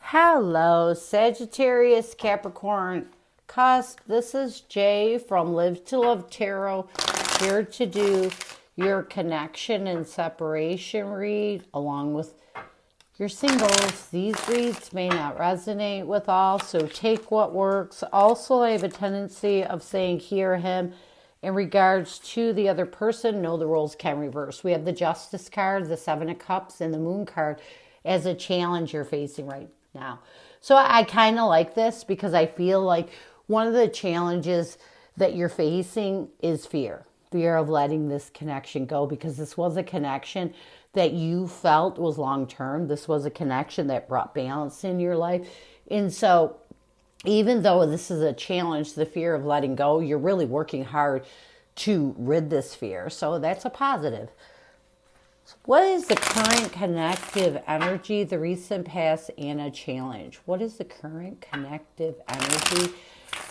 Hello, Sagittarius Capricorn Cusp. This is Jay from Live to Love Tarot, here to do your connection and separation read along with your singles. These reads may not resonate with all, so take what works. Also, I have a tendency of saying he or him in regards to the other person. No, the roles can reverse. We have the Justice card, the Seven of Cups, and the Moon card as a challenge you're facing right now. So I kind of like this because I feel like one of the challenges that you're facing is fear of letting this connection go, because this was a connection that you felt was long term. This was a connection that brought balance in your life. And so even though this is a challenge, the fear of letting go, you're really working hard to rid this fear. So that's a positive. What is the current connective energy, the recent past, and a challenge? What is the current connective energy,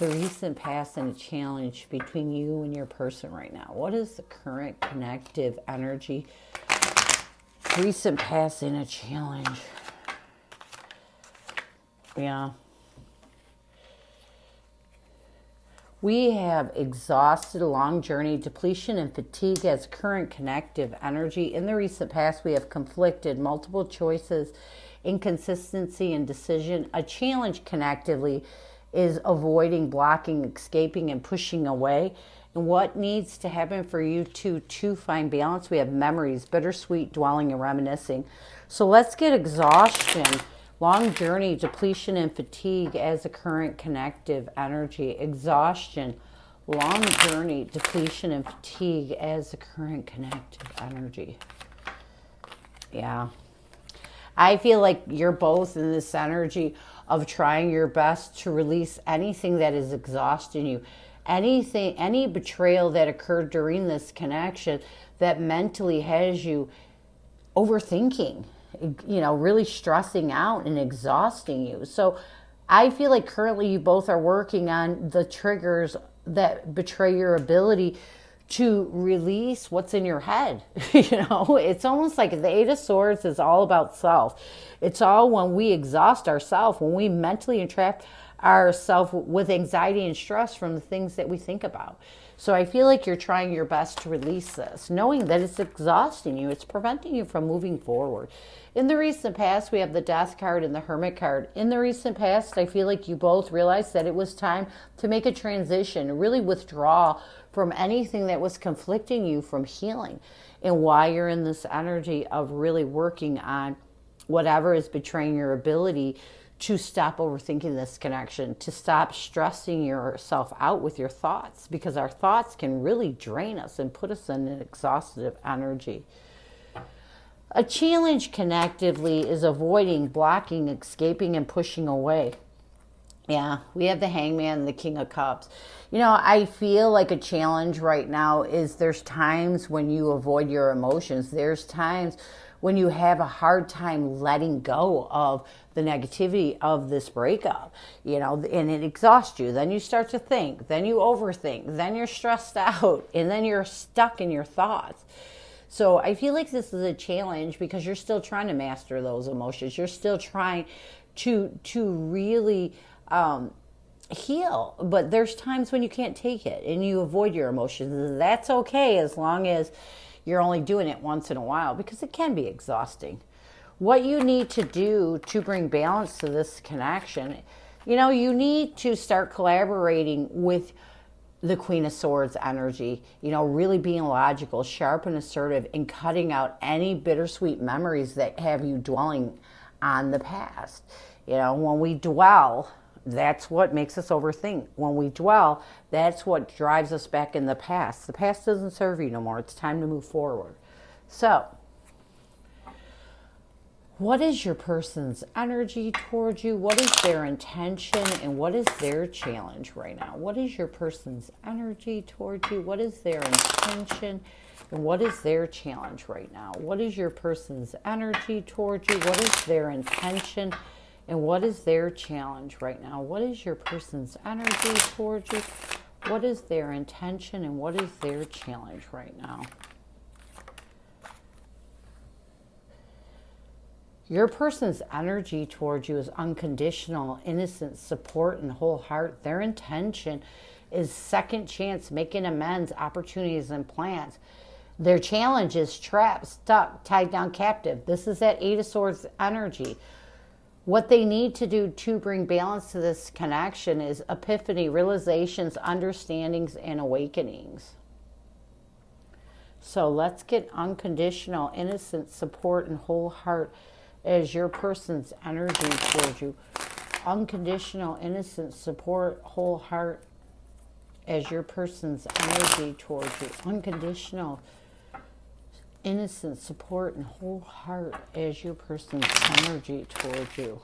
the recent past, and a challenge between you and your person right now? What is the current connective energy, recent past, and a challenge? Yeah. We have exhausted, a long journey, depletion, and fatigue as current connective energy. In the recent past, we have conflicted, multiple choices, inconsistency, and decision. A challenge connectively is avoiding, blocking, escaping, and pushing away. And what needs to happen for you to find balance? We have memories, bittersweet, dwelling, and reminiscing. So let's get exhaustion, long journey, depletion, and fatigue as a current connective energy. Exhaustion, long journey, depletion, and fatigue as a current connective energy. Yeah. I feel like you're both in this energy of trying your best to release anything that is exhausting you. Anything, any betrayal that occurred during this connection that mentally has you overthinking, really stressing out and exhausting you. So I feel like currently you both are working on the triggers that betray your ability to release what's in your head. It's almost like the Eight of Swords is all about self. It's all when we exhaust ourselves, when we mentally entrap ourselves with anxiety and stress from the things that we think about. So I feel like you're trying your best to release this, knowing that it's exhausting you. It's preventing you from moving forward. In the recent past, we have the Death card and the Hermit card. In the recent past, I feel like you both realized that it was time to make a transition, really withdraw from anything that was conflicting you from healing. And why you're in this energy of really working on whatever is betraying your ability to stop overthinking this connection, to stop stressing yourself out with your thoughts, because our thoughts can really drain us and put us in an exhaustive energy. A challenge connectively is avoiding, blocking, escaping, and pushing away. Yeah, we have the Hangman and the King of Cups. I feel like a challenge right now is there's times when you avoid your emotions. There's times when you have a hard time letting go of the negativity of this breakup, and it exhausts you. Then you start to think, then you overthink, then you're stressed out, and then you're stuck in your thoughts. So I feel like this is a challenge because you're still trying to master those emotions. You're still trying to really heal, but there's times when you can't take it and you avoid your emotions. That's okay as long as you're only doing it once in a while, because it can be exhausting. What you need to do to bring balance to this connection, you need to start collaborating with the Queen of Swords energy, really being logical, sharp, and assertive, and cutting out any bittersweet memories that have you dwelling on the past. When we dwell, that's what makes us overthink. When we dwell, that's what drives us back in the past. The past doesn't serve you no more. It's time to move forward. So, what is your person's energy towards you? What is their intention, and what is their challenge right now? What is your person's energy towards you? What is their intention, and what is their challenge right now? What is your person's energy towards you? What is their intention, and what is their challenge right now? What is your person's energy towards you? What is their intention, and what is their challenge right now? Your person's energy towards you is unconditional, innocent support, and whole heart. Their intention is second chance, making amends, opportunities, and plans. Their challenge is trapped, stuck, tied down, captive. This is that Eight of Swords energy. What they need to do to bring balance to this connection is epiphany, realizations, understandings, and awakenings. So let's get unconditional, innocent support, and whole heart as your person's energy towards you. Unconditional, innocent support, whole heart as your person's energy towards you. Unconditional, innocent support, and whole heart as your person's energy towards you.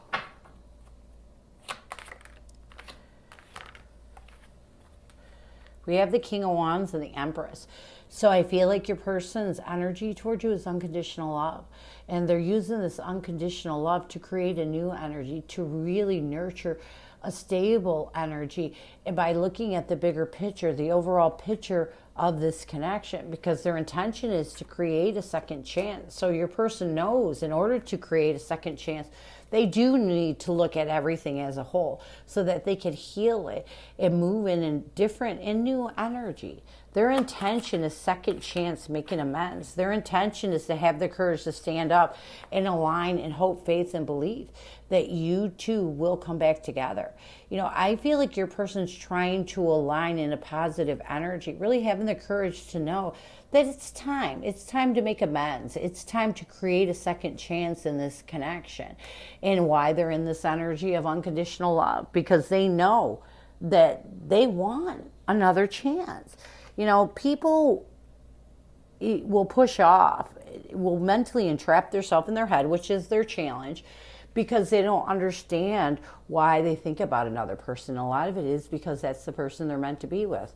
We have the King of Wands and the Empress. So I feel like your person's energy towards you is unconditional love. And they're using this unconditional love to create a new energy, to really nurture a stable energy. And by looking at the bigger picture, the overall picture of this connection, because their intention is to create a second chance. So your person knows in order to create a second chance, they do need to look at everything as a whole so that they can heal it and move in a different and new energy. Their intention is second chance, making amends. Their intention is to have the courage to stand up and align in hope, faith, and belief that you two will come back together. You know, I feel like your person's trying to align in a positive energy, really having the courage to know that it's time. It's time to make amends. It's time to create a second chance in this connection. And why they're in this energy of unconditional love, because they know that they want another chance. You know, people will push off, will mentally entrap themselves in their head, which is their challenge, because they don't understand why they think about another person. A lot of it is because that's the person they're meant to be with.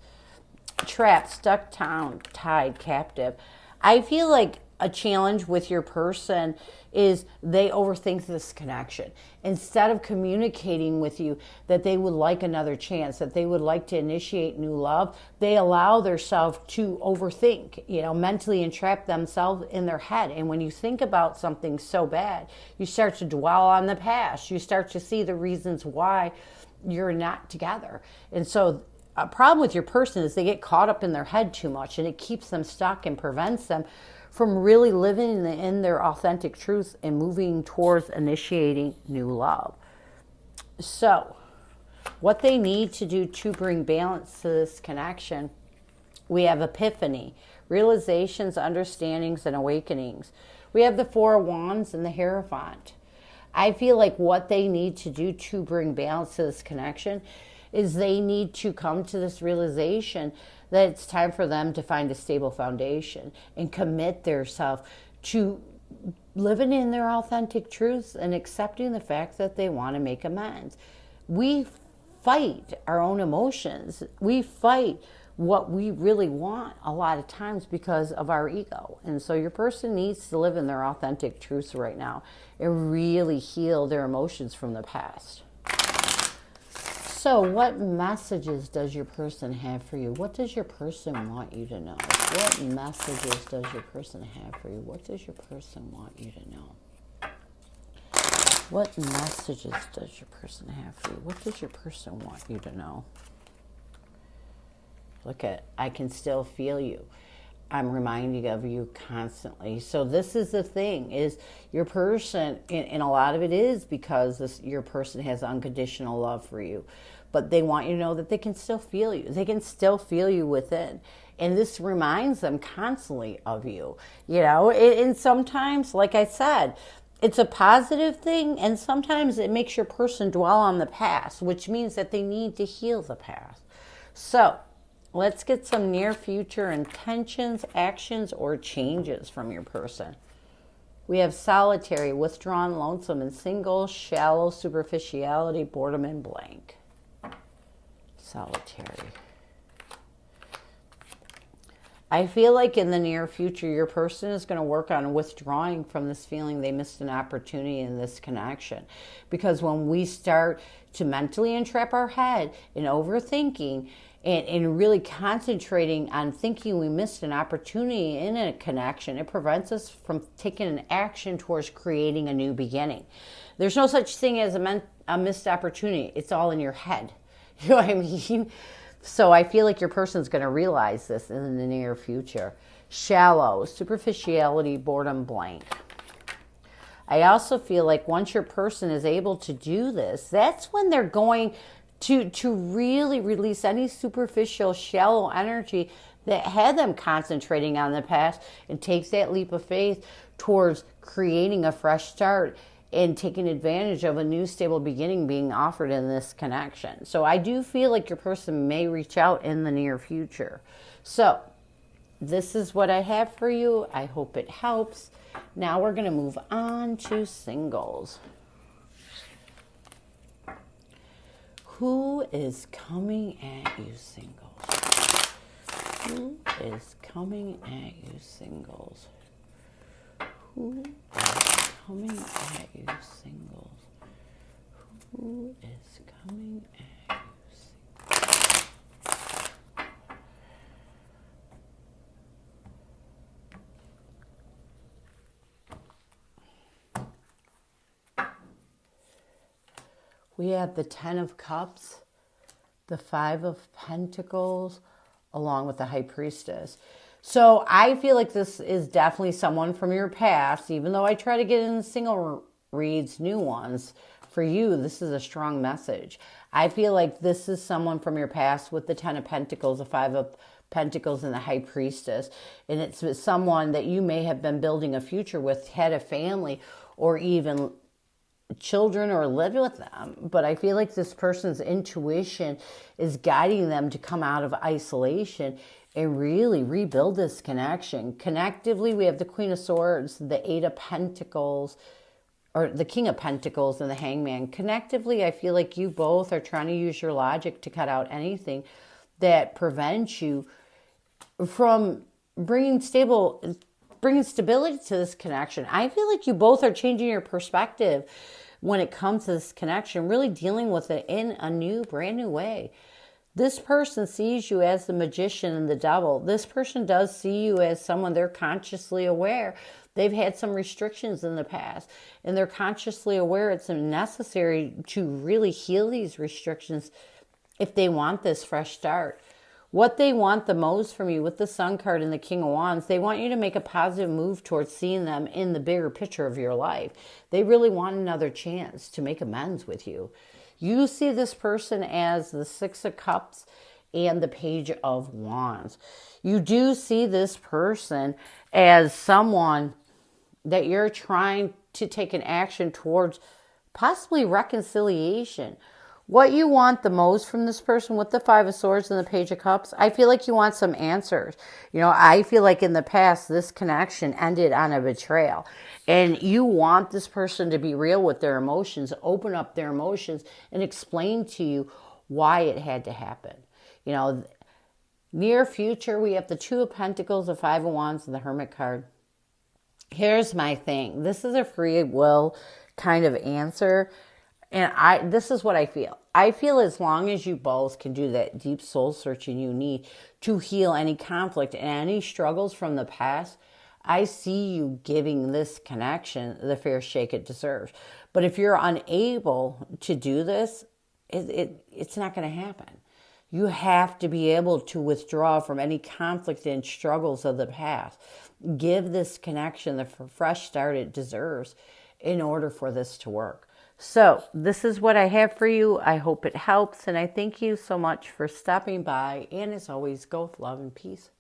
Trapped, stuck, tied, captive. I feel like a challenge with your person is they overthink this connection. Instead of communicating with you that they would like another chance, that they would like to initiate new love, they allow themselves to overthink, you know, mentally entrap themselves in their head. And when you think about something so bad, you start to dwell on the past. You start to see the reasons why you're not together. And so a problem with your person is they get caught up in their head too much, and it keeps them stuck and prevents them from really living in their authentic truth and moving towards initiating new love. So what they need to do to bring balance to this connection, we have epiphany, realizations, understandings, and awakenings. We have the Four of Wands and the Hierophant. I feel like what they need to do to bring balance to this connection is they need to come to this realization that it's time for them to find a stable foundation and commit themselves to living in their authentic truths and accepting the fact that they want to make amends. We fight our own emotions. We fight what we really want a lot of times because of our ego. And so your person needs to live in their authentic truths right now and really heal their emotions from the past. So what messages does your person have for you? What does your person want you to know? What messages does your person have for you? What does your person want you to know? What messages does your person have for you? What does your person want you to know? Look at, I can still feel you. I'm reminding of you constantly. So this is the thing, is your person, and a lot of it is because your person has unconditional love for you. But they want you to know that they can still feel you. They can still feel you within. And this reminds them constantly of you. You know, and sometimes, like I said, it's a positive thing, and sometimes it makes your person dwell on the past, which means that they need to heal the past. So let's get some near future intentions, actions, or changes from your person. We have solitary, withdrawn, lonesome, and single, shallow, superficiality, boredom, and blank. Solitary. I feel like in the near future, your person is going to work on withdrawing from this feeling they missed an opportunity in this connection. Because when we start to mentally entrap our head in overthinking and really concentrating on thinking we missed an opportunity in a connection, it prevents us from taking an action towards creating a new beginning. There's no such thing as a missed opportunity. It's all in your head. You know what I mean? So I feel like your person's going to realize this in the near future. Shallow, superficiality, boredom, blank. I also feel like once your person is able to do this, that's when they're going to really release any superficial, shallow energy that had them concentrating on the past, and takes that leap of faith towards creating a fresh start and taking advantage of a new stable beginning being offered in this connection. So I do feel like your person may reach out in the near future. So this is what I have for you. I hope it helps. Now we're going to move on to singles. Who is coming at you, singles? Who is coming at you, singles? Who is coming at you, singles? Who is coming at you, singles? We have the 10 of Cups, the 5 of Pentacles, along with the High Priestess. So I feel like this is definitely someone from your past, even though I try to get in single reads, new ones. For you, this is a strong message. I feel like this is someone from your past with the 10 of Pentacles, the 5 of Pentacles, and the High Priestess. And it's someone that you may have been building a future with, had a family, or even children, or lived with them. But I feel like this person's intuition is guiding them to come out of isolation and really rebuild this connection. Connectively, we have the Queen of Swords, the 8 of Pentacles, or the King of Pentacles, and the Hangman. Connectively, I feel like you both are trying to use your logic to cut out anything that prevents you from bringing stability to this connection. I feel like you both are changing your perspective when it comes to this connection, really dealing with it in a new, brand new way. This person sees you as the magician and the devil. This person does see you as someone they're consciously aware. They've had some restrictions in the past, and they're consciously aware it's necessary to really heal these restrictions if they want this fresh start. What they want the most from you with the Sun card and the King of Wands, they want you to make a positive move towards seeing them in the bigger picture of your life. They really want another chance to make amends with you. You see this person as the 6 of Cups and the Page of Wands. You do see this person as someone that you're trying to take an action towards possibly reconciliation. What you want the most from this person with the 5 of Swords and the Page of Cups, I feel like you want some answers. You know, I feel like in the past, this connection ended on a betrayal. And you want this person to be real with their emotions, open up their emotions, and explain to you why it had to happen. You know, near future, we have the 2 of Pentacles, the 5 of Wands, and the Hermit card. Here's my thing. This is a free will kind of answer. And this is what I feel. I feel as long as you both can do that deep soul searching you need to heal any conflict and any struggles from the past, I see you giving this connection the fair shake it deserves. But if you're unable to do this, it's not going to happen. You have to be able to withdraw from any conflict and struggles of the past. Give this connection the fresh start it deserves in order for this to work. So this is what I have for you. I hope it helps. And I thank you so much for stopping by. And as always, go with love and peace.